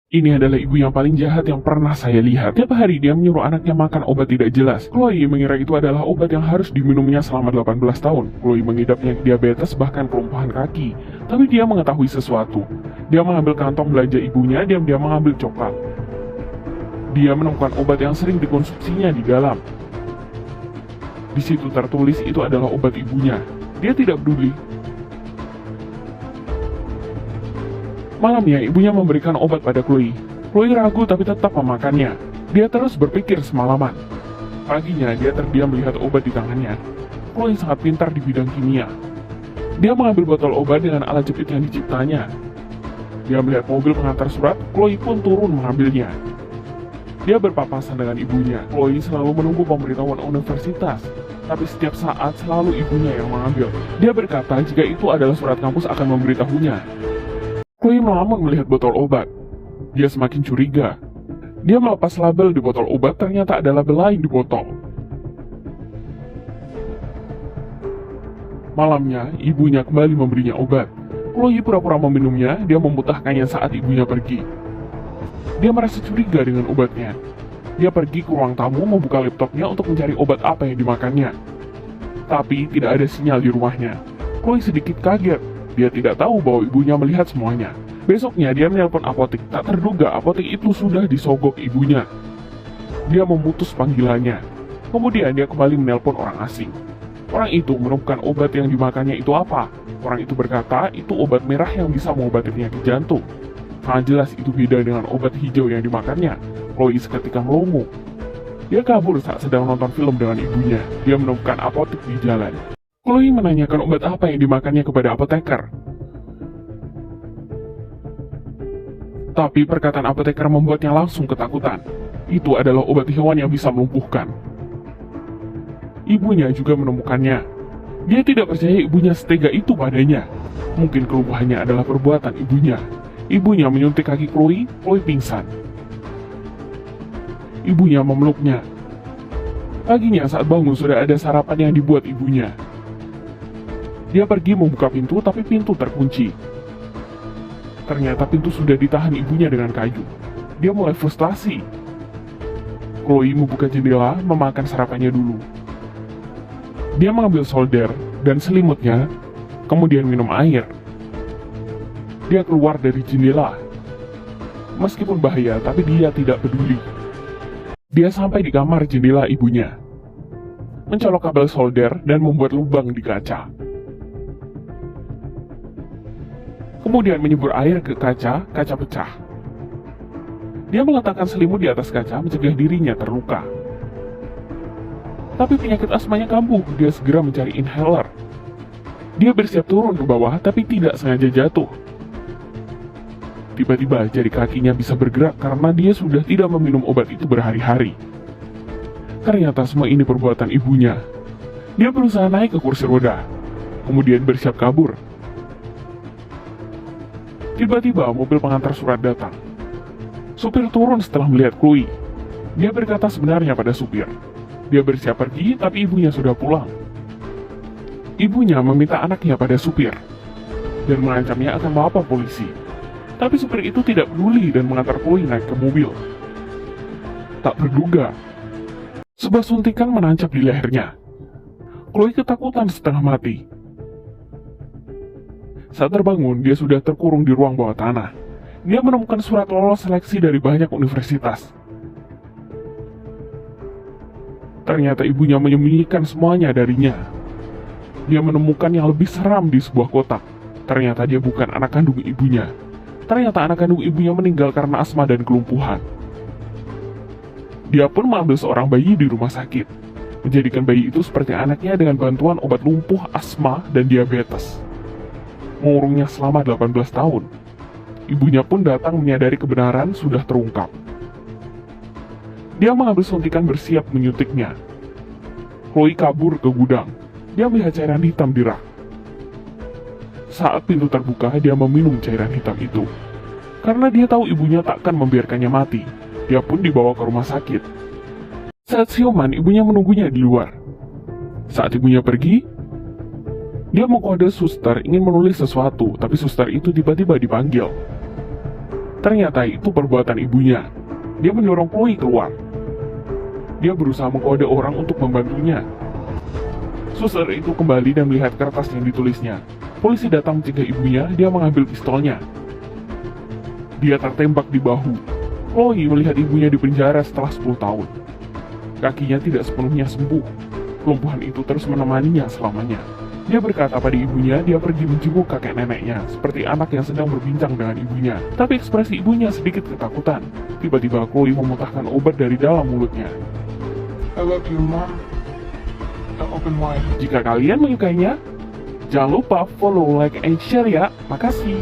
Ini adalah ibu yang paling jahat yang pernah saya lihat. Tiap hari dia menyuruh anaknya makan obat tidak jelas. Chloe mengira itu adalah obat yang harus diminumnya selama 18 tahun. Chloe mengidap penyakit diabetes bahkan kelumpuhan kaki. Tapi dia mengetahui sesuatu. Dia mengambil kantong belanja ibunya, diam-diam mengambil coklat. Dia menemukan obat yang sering dikonsumsinya di dalam. Di situ tertulis itu adalah obat ibunya. Dia tidak peduli. Malamnya, ibunya memberikan obat pada Chloe. Chloe ragu tapi tetap memakannya. Dia terus berpikir semalaman. Paginya, dia terdiam melihat obat di tangannya. Chloe sangat pintar di bidang kimia. Dia mengambil botol obat dengan alat jepit yang diciptanya. Dia melihat mobil pengantar surat, Chloe pun turun mengambilnya. Dia berpapasan dengan ibunya. Chloe selalu menunggu pemberitahuan universitas, tapi setiap saat selalu ibunya yang mengambil. Dia berkata jika itu adalah surat kampus akan memberitahunya. Chloe melamun melihat botol obat. Dia semakin curiga. Dia melepas label di botol obat, ternyata ada label lain di botol. Malamnya, ibunya kembali memberinya obat. Chloe pura-pura meminumnya, dia memuntahkannya saat ibunya pergi. Dia merasa curiga dengan obatnya. Dia pergi ke ruang tamu membuka laptopnya untuk mencari obat apa yang dimakannya. Tapi tidak ada sinyal di rumahnya. Chloe sedikit kaget. Dia tidak tahu bahwa ibunya melihat semuanya. Besoknya dia menelpon apotek. Tak terduga apotek itu sudah disogok ibunya. Dia memutus panggilannya. Kemudian dia kembali menelpon orang asing. Orang itu menemukan obat yang dimakannya itu apa. Orang itu berkata itu obat merah yang bisa mengobati penyakit jantung. Sangat jelas itu beda dengan obat hijau yang dimakannya. Chloe seketika melongo. Dia kabur saat sedang nonton film dengan ibunya. Dia menemukan apotek di jalan. Chloe menanyakan obat apa yang dimakannya kepada apoteker. Tapi perkataan apoteker membuatnya langsung ketakutan. Itu adalah obat hewan yang bisa melumpuhkan. Ibunya juga menemukannya. Dia tidak percaya ibunya setega itu padanya. Mungkin kelumpuhannya adalah perbuatan ibunya. Ibunya menyuntik kaki Chloe, Chloe pingsan. Ibunya memeluknya. Paginya saat bangun sudah ada sarapan yang dibuat ibunya. Dia pergi membuka pintu, tapi pintu terkunci. Ternyata pintu sudah ditahan ibunya dengan kayu. Dia mulai frustasi. Chloe membuka jendela, memakan sarapannya dulu. Dia mengambil solder dan selimutnya, kemudian minum air. Dia keluar dari jendela. Meskipun bahaya, tapi dia tidak peduli. Dia sampai di kamar jendela ibunya. Mencolok kabel solder dan membuat lubang di kaca. Kemudian menyembur air ke kaca, kaca pecah. Dia meletakkan selimut di atas kaca mencegah dirinya terluka. Tapi penyakit asmanya kambuh, dia segera mencari inhaler. Dia bersiap turun ke bawah tapi tidak sengaja jatuh. Tiba-tiba jari kakinya bisa bergerak karena dia sudah tidak meminum obat itu berhari-hari. Ternyata semua ini perbuatan ibunya. Dia berusaha naik ke kursi roda, kemudian bersiap kabur. Tiba-tiba mobil pengantar surat datang. Supir turun setelah melihat Chloe. Dia berkata sebenarnya pada supir. Dia bersiap pergi, tapi ibunya sudah pulang. Ibunya meminta anaknya pada supir dan mengancamnya akan melapor polisi. Tapi supir itu tidak peduli dan mengantar Chloe naik ke mobil. Tak terduga, sebuah suntikan menancap di lehernya. Chloe ketakutan setengah mati. Saat terbangun, dia sudah terkurung di ruang bawah tanah. Dia menemukan surat lolos seleksi dari banyak universitas. Ternyata ibunya menyembunyikan semuanya darinya. Dia menemukan yang lebih seram di sebuah kotak. Ternyata dia bukan anak kandung ibunya. Ternyata anak kandung ibunya meninggal karena asma dan kelumpuhan. Dia pun mengambil seorang bayi di rumah sakit, menjadikan bayi itu seperti anaknya dengan bantuan obat lumpuh, asma, dan diabetes. Mengurungnya selama 18 tahun. Ibunya pun datang menyadari kebenaran sudah terungkap. Dia mengambil suntikan bersiap menyuntiknya. Chloe kabur ke gudang. Dia melihat cairan hitam di rak. Saat pintu terbuka, dia meminum cairan hitam itu. Karena dia tahu ibunya takkan membiarkannya mati, dia pun dibawa ke rumah sakit. Saat siuman, ibunya menunggunya di luar. Saat ibunya pergi, Dia mengkode suster ingin menulis sesuatu, tapi suster itu tiba-tiba dipanggil. Ternyata itu perbuatan ibunya. Dia mendorong Chloe keluar. Dia berusaha mengkode orang untuk membantunya. Suster itu kembali dan melihat kertas yang ditulisnya. Polisi datang mencegah ibunya, dia mengambil pistolnya. Dia tertembak di bahu. Chloe melihat ibunya di penjara setelah 10 tahun. Kakinya tidak sepenuhnya sembuh. Kelumpuhan itu terus menemaninya selamanya. Dia berkata pada ibunya, dia pergi menjenguk kakek neneknya, seperti anak yang sedang berbincang dengan ibunya. Tapi ekspresi ibunya sedikit ketakutan. Tiba-tiba Chloe memuntahkan obat dari dalam mulutnya. I love you, Mom. Open wide. Jika kalian menyukainya, jangan lupa follow, like, and share ya. Makasih.